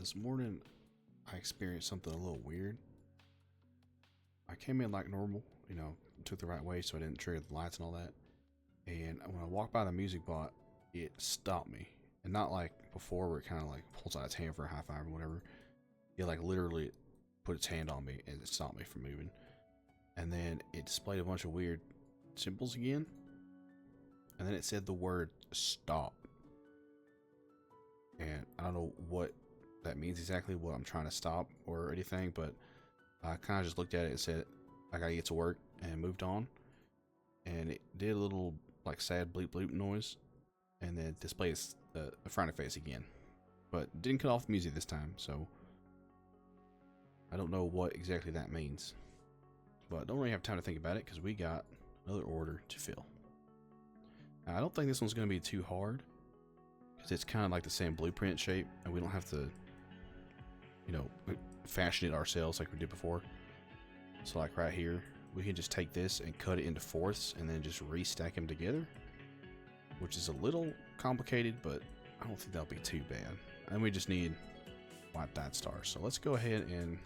This morning I experienced something a little weird. I came in like normal, took the right way so I didn't trigger the lights and all that. And when I walked by the music bot, it stopped me. And not like before where it kind of like pulls out its hand for a high five or whatever. It like literally put its hand on me and it stopped me from moving. And then it displayed a bunch of weird symbols again. And then it said the word stop. And I don't know what that means exactly, what I'm trying to stop or anything, but I kind of just looked at it and said, I gotta get to work, and moved on. And it did a little like sad bleep bleep noise, and then displays the frowny face again. But didn't cut off the music this time, so I don't know what exactly that means. But don't really have time to think about it because we got another order to fill. Now, I don't think this one's going to be too hard because it's kind of like the same blueprint shape, and we don't have to, fashion it ourselves like we did before. So like right here, we can just take this and cut it into fourths and then just restack them together, which is a little complicated, but I don't think that'll be too bad. And we just need white dot stars. So let's go ahead and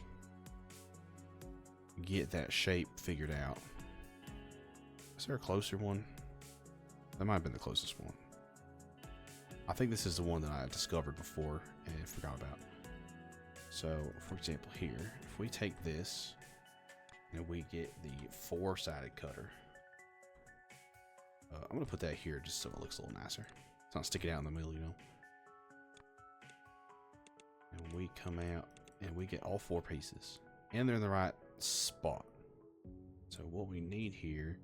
get that shape figured out. Is there a closer one? That might have been the closest one. I think this is the one that I discovered before and forgot about. So, for example, here, if we take this and we get the four-sided cutter, I'm going to put that here just so it looks a little nicer. It's not sticking out in the middle, And we come out and we get all four pieces. And they're in the right spot. So what we need here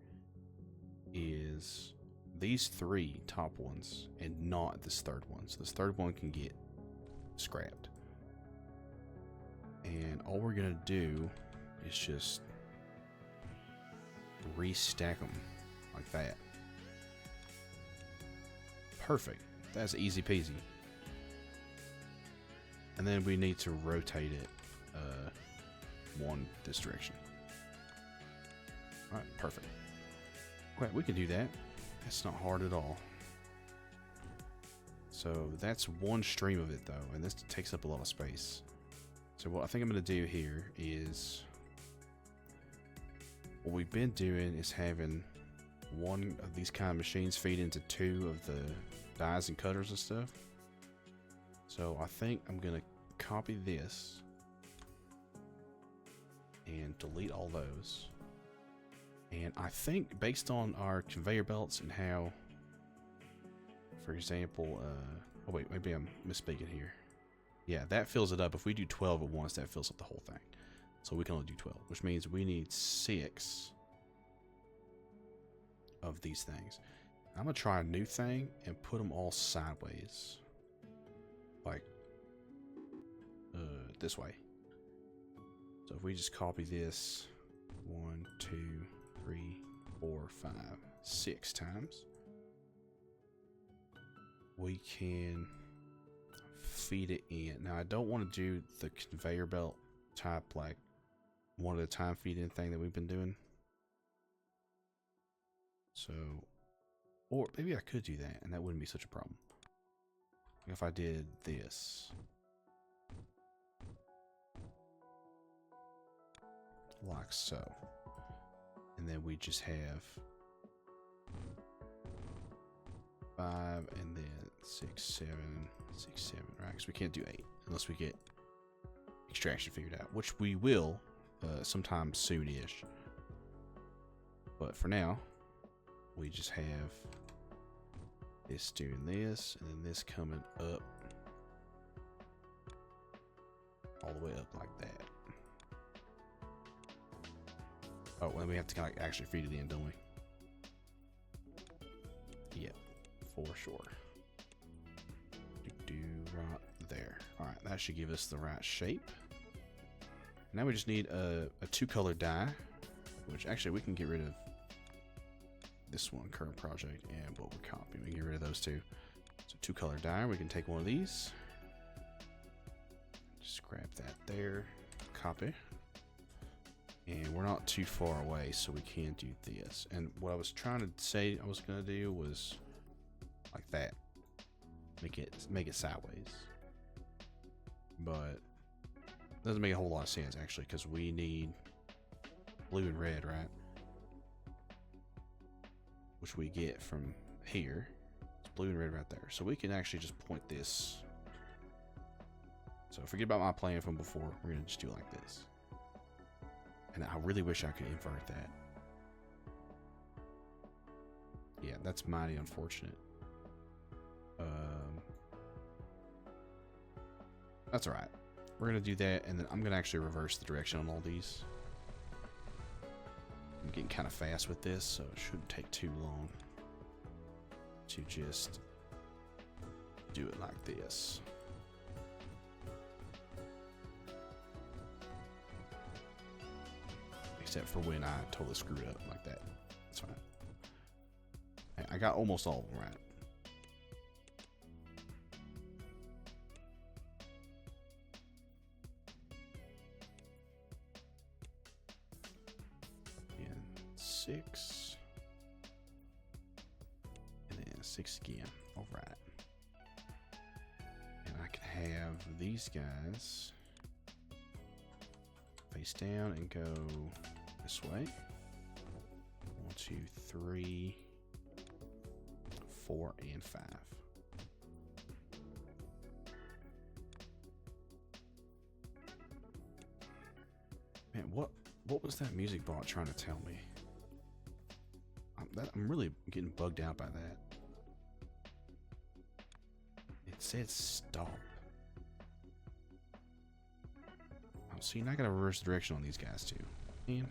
is these three top ones and not this third one. So this third one can get scrapped. And all we're going to do is just restack them like that. Perfect. That's easy peasy. And then we need to rotate it one this direction. Alright, perfect. Okay, we can do that. That's not hard at all. So that's one stream of it though, and this takes up a lot of space. So what I think I'm going to do here is, what we've been doing is having one of these kind of machines feed into two of the dies and cutters and stuff. So I think I'm going to copy this and delete all those. And I think based on our conveyor belts and how, for example, oh wait, maybe I'm misspeaking here. Yeah, that fills it up. If we do 12 at once, that fills up the whole thing. So we can only do 12, which means we need 6 of these things. I'm going to try a new thing and put them all sideways. Like, this way. So if we just copy this 1, 2, 3, 4, 5, 6 times, we can feed it in. Now I don't want to do the conveyor belt type like one at a time feed in thing that we've been doing. So, or maybe I could do that and that wouldn't be such a problem. If I did this. Like so. And then we just have 5 and then 6, 7, 6, 7, right? Because we can't do 8 unless we get extraction figured out, which we will sometime soon-ish. But for now, we just have this doing this, and then this coming up all the way up like that. Oh, well, we have to kind of actually feed it in, don't we? Yep, for sure. Right there. Alright, that should give us the right shape. Now we just need a 2-color die, which actually we can get rid of this one, current project, and what we're copying. We can get rid of those two. So 2-color die, we can take one of these. Just grab that there, copy. And we're not too far away, so we can do this. And what I was trying to say I was going to do was like that. Make it sideways. but it doesn't make a whole lot of sense actually, because we need blue and red, right? Which we get from here. It's blue and red right there. So we can actually just point this. So forget about my plan from before. We're gonna just do it like this. And I really wish I could invert that. Yeah, that's mighty unfortunate. That's alright. We're gonna do that, and then I'm gonna actually reverse the direction on all these. I'm getting kind of fast with this, so it shouldn't take too long to just do it like this. Except for when I totally screwed up like that. That's fine. I got almost all of them right. And 6. And then 6 again. Alright. And I can have these guys face down and go this way. 1, 2, 3, 4, and 5. Man, what was that music bot trying to tell me? I'm really getting bugged out by that. It said stop. Oh, so you're not gonna reverse the direction on these guys too. Man.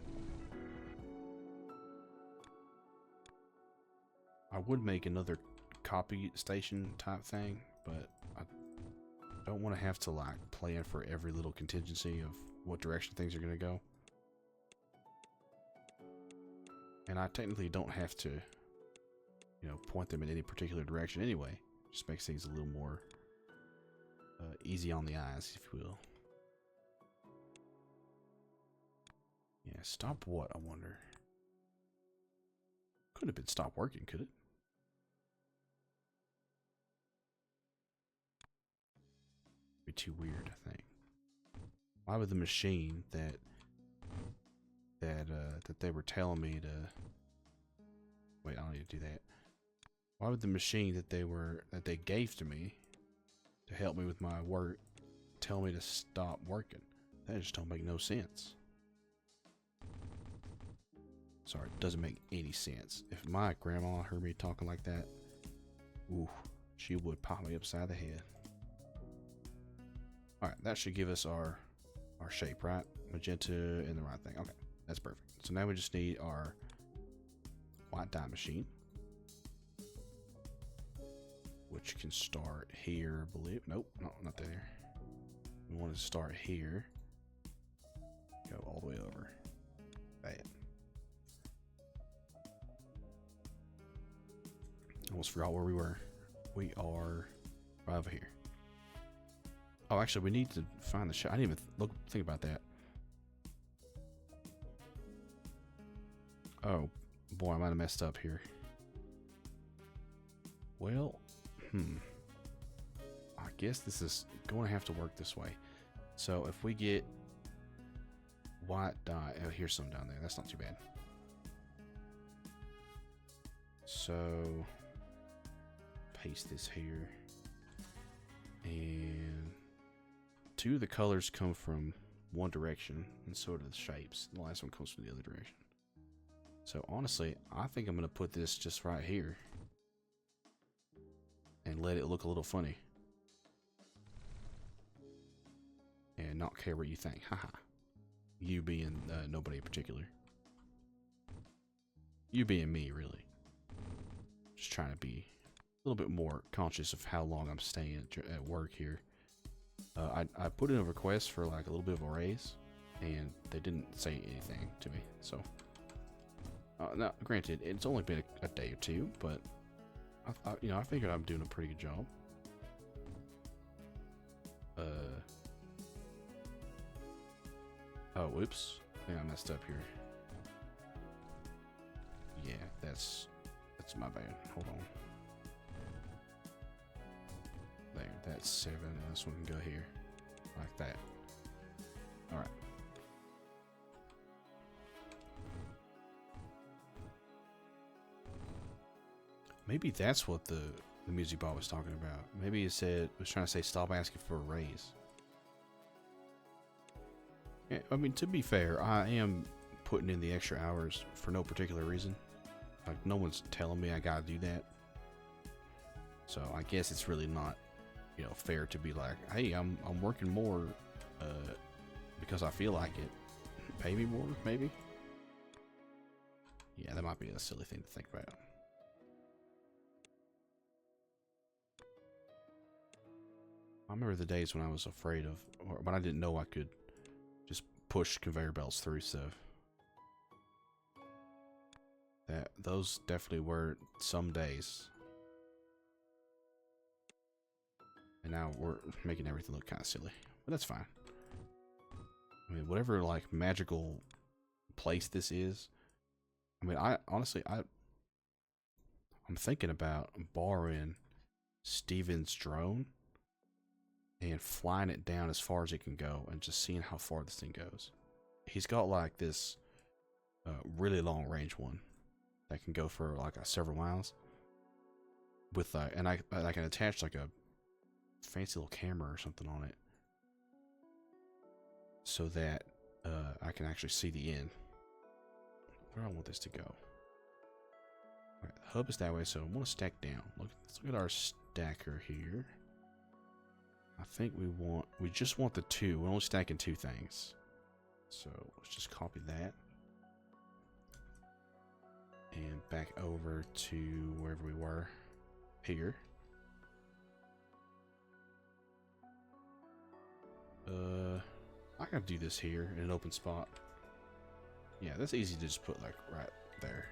I would make another copy station type thing, but I don't want to have to like plan for every little contingency of what direction things are going to go. And I technically don't have to, you know, point them in any particular direction anyway. Just makes things a little more easy on the eyes, if you will. Yeah, stop what, I wonder? Couldn't have been stop working, could it? Be too weird, I think. Why would the machine that they were telling me to wait, I don't need to do that. Why would the machine that they gave to me to help me with my work tell me to stop working? That just don't make no sense. Sorry, it doesn't make any sense. If my grandma heard me talking like that, ooh, she would pop me upside the head. Alright, that should give us our shape, right? Magenta and the right thing. Okay, that's perfect. So now we just need our white dye machine, which can start here, I believe. Nope, no, not there. We want to start here, go all the way over. Bad. Almost forgot where we were. We are right over here. Oh, actually, we need to find the shop. I didn't even think about that. Oh, boy, I might have messed up here. Well, I guess this is going to have to work this way. So if we get white dye, oh, here's some down there. That's not too bad. So paste this here, and 2 of the colors come from one direction, and so do the shapes. The last one comes from the other direction. So honestly, I think I'm going to put this just right here and let it look a little funny and not care what you think. Haha. You being nobody in particular. You being me, really. Just trying to be a little bit more conscious of how long I'm staying at work here. I put in a request for like a little bit of a raise, and they didn't say anything to me. So, now granted, it's only been a day or two, but I figured I'm doing a pretty good job. Oh, whoops! I think I messed up here. Yeah, that's my bad. Hold on. There, that's 7. This one can go here. like that. All right. Maybe that's what the music bot was talking about. Maybe it was trying to say stop asking for a raise. Yeah, I mean, to be fair, I am putting in the extra hours for no particular reason. Like, no one's telling me I gotta do that. So I guess it's really not, you know, fair to be like, hey, I'm working more because I feel like it. Pay me more, maybe? Yeah, that might be a silly thing to think about. I remember the days when I was afraid of, or when I didn't know I could just push conveyor belts through stuff. Those definitely were some days. And now we're making everything look kind of silly. But that's fine. I mean, whatever, like, magical place this is. I mean, I'm thinking about borrowing Steven's drone and flying it down as far as it can go and just seeing how far this thing goes. He's got, like, this really long range one that can go for, like, several miles. With, and I can attach, like, a fancy little camera or something on it so that I can actually see the end. Where do I want this to go? Right, the hub is that way, so I want to stack down. Let's look at our stacker here. I think we just want the two. We're only stacking two things. So let's just copy that. And back over to wherever we were. Here. I gotta do this here in an open spot. Yeah, that's easy to just put, like, right there.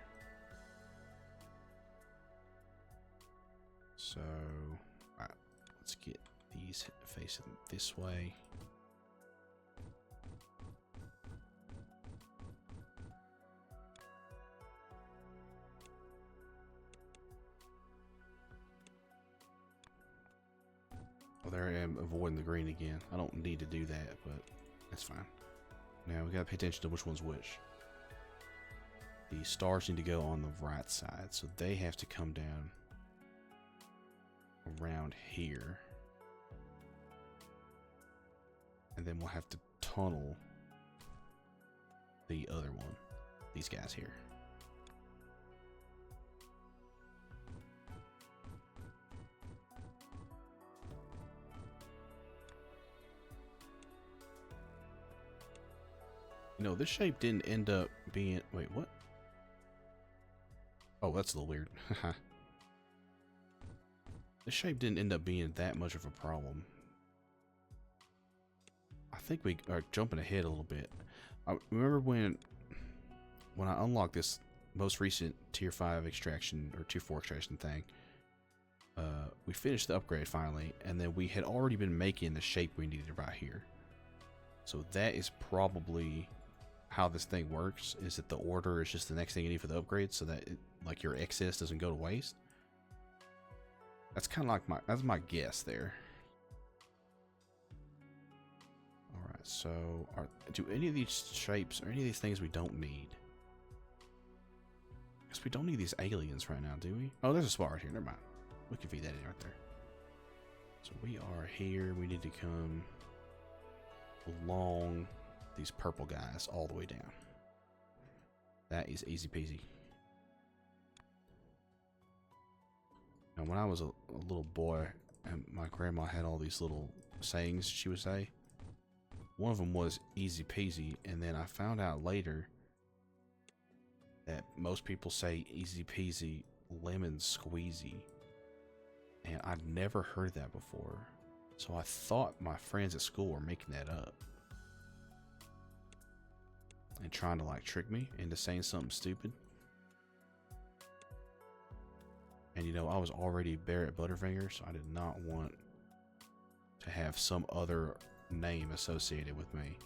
So, alright, let's get these facing this way. Oh, there I am avoiding the green again. I don't need to do that, but that's fine. Now we gotta pay attention to which one's which. The stars need to go on the right side, so they have to come down around here. And then we'll have to tunnel the other one, these guys here. You know, this shape didn't end up being... Wait, what? Oh, that's a little weird. This shape didn't end up being that much of a problem. I think we are jumping ahead a little bit. I remember when I unlocked this most recent tier 5 extraction or tier 4 extraction thing, we finished the upgrade finally, and then we had already been making the shape we needed right here. So that is probably how this thing works, is that the order is just the next thing you need for the upgrade, so that like your excess doesn't go to waste. That's kind of like that's my guess there. Alright, so do any of these shapes or any of these things we don't need? Because we don't need these aliens right now, do we? Oh, there's a spot right here. Never mind. We can feed that in right there. So we are here. We need to come along these purple guys all the way down. That is easy peasy. Now, when I was a little boy, and my grandma had all these little sayings she would say. One of them was easy peasy, and then I found out later that most people say easy peasy lemon squeezy, and I'd never heard that before. So I thought my friends at school were making that up and trying to like trick me into saying something stupid. And you know, I was already Barrett Butterfinger, so I did not want to have some other name associated with me.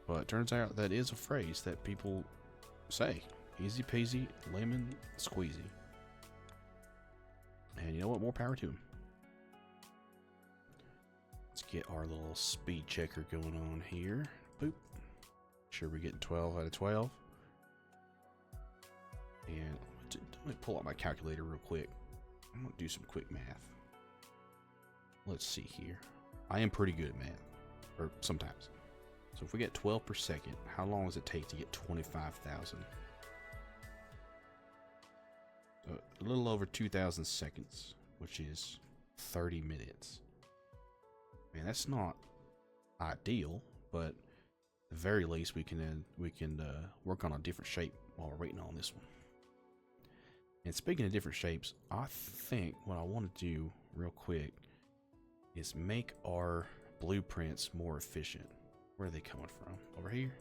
But it turns out that is a phrase that people say. Easy peasy, lemon squeezy. And you know what? More power to him. Let's get our little speed checker going on here. Boop. Sure we're getting 12 out of 12. And let me pull out my calculator real quick. I'm going to do some quick math. Let's see here. I am pretty good at math. Or sometimes. So if we get 12 per second, how long does it take to get 25,000? A little over 2,000 seconds, which is 30 minutes. Man, that's not ideal, but at the very least we can work on a different shape while we're waiting on this one. And speaking of different shapes, I think what I want to do real quick is make our blueprints more efficient. Where are they coming from? Over here?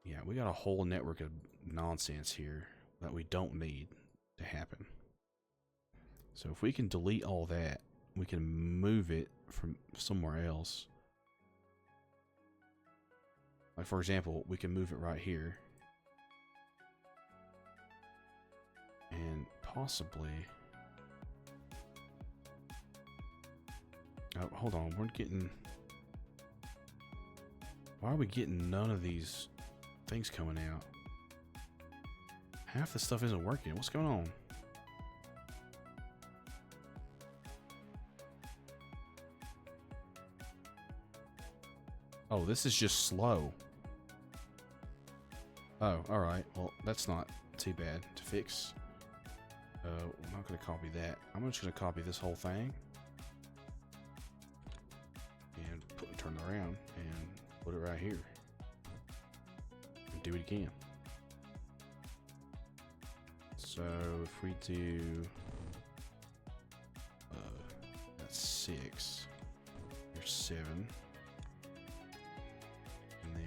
Yeah, we got a whole network of nonsense here that we don't need to happen. So if we can delete all that, we can move it from somewhere else. Like for example, we can move it right here. And possibly... Oh, hold on, we're getting... Why are we getting none of these things coming out? Half the stuff isn't working. What's going on? Oh, this is just slow. Oh, alright. Well, that's not too bad to fix. I'm not going to copy that. I'm just going to copy this whole thing. And turn it around and put it right here. And do it again. So if we do that's 6, here's 7, and then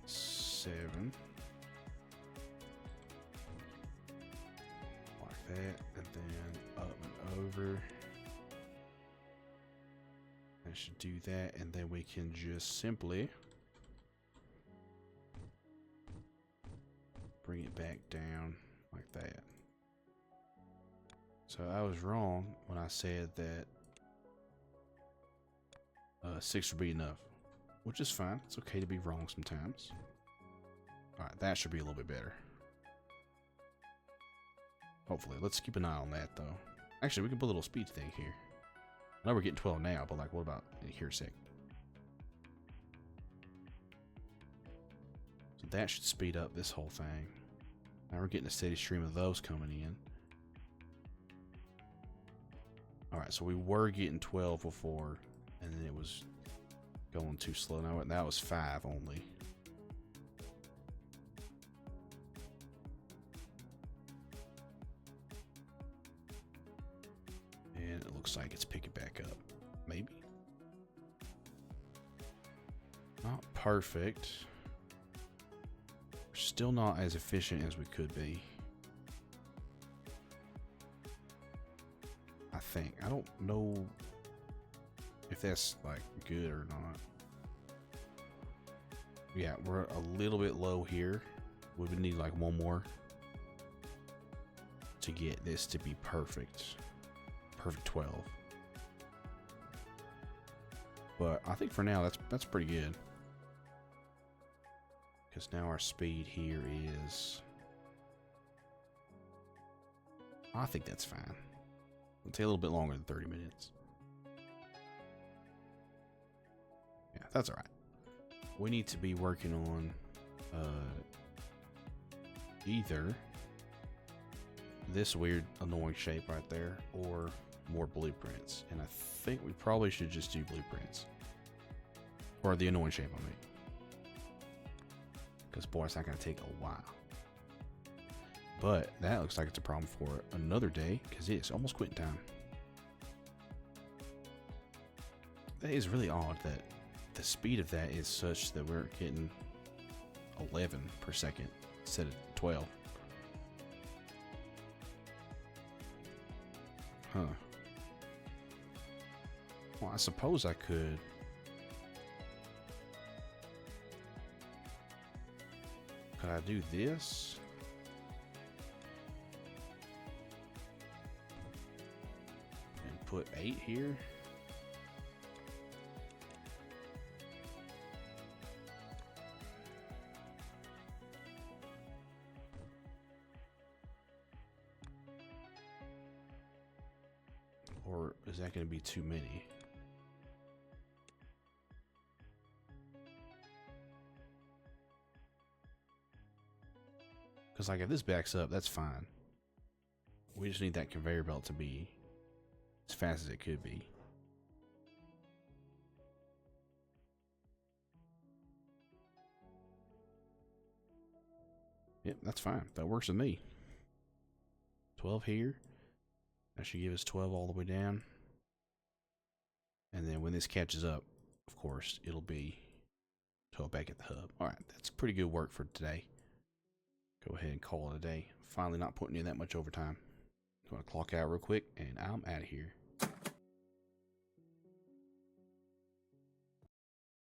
7, like that, and then up and over. I should do that, and then we can just simply bring it back down like that. So I was wrong when I said that 6 would be enough, which is fine. It's okay to be wrong sometimes. Alright, that should be a little bit better. Hopefully. Let's keep an eye on that, though. Actually, we can put a little speed thing here. I know we're getting 12 now, but like, what about here a sec? So that should speed up this whole thing. Now we're getting a steady stream of those coming in. Alright, so we were getting 12 before, and then it was going too slow. Now that was 5 only. And it looks like it's picking back up. Maybe? Not perfect. We're still not as efficient as we could be. I think. I don't know if that's like good or not. Yeah, we're a little bit low here. We would need like one more to get this to be perfect. Perfect 12. But I think for now that's pretty good. Because now our speed here is... I think that's fine. It'll take a little bit longer than 30 minutes. Yeah, that's alright. We need to be working on either this weird annoying shape right there or more blueprints. And I think we probably should just do blueprints. Or the annoying shape, I mean. Because boy, it's not going to take a while. But that looks like it's a problem for another day, because it's almost quitting time. That is really odd that the speed of that is such that we're getting 11 per second instead of 12. Huh. Well, I suppose I could... Could I do this? And put 8 here? Or is that going to be too many? Because like if this backs up, that's fine. We just need that conveyor belt to be as fast as it could be. Yep, that's fine. That works with me. 12 here. That should give us 12 all the way down. And then when this catches up, of course, it'll be 12 back at the hub. Alright, that's pretty good work for today. Go ahead and call it a day. Finally not putting in that much overtime. I'm going to clock out real quick, and I'm out of here.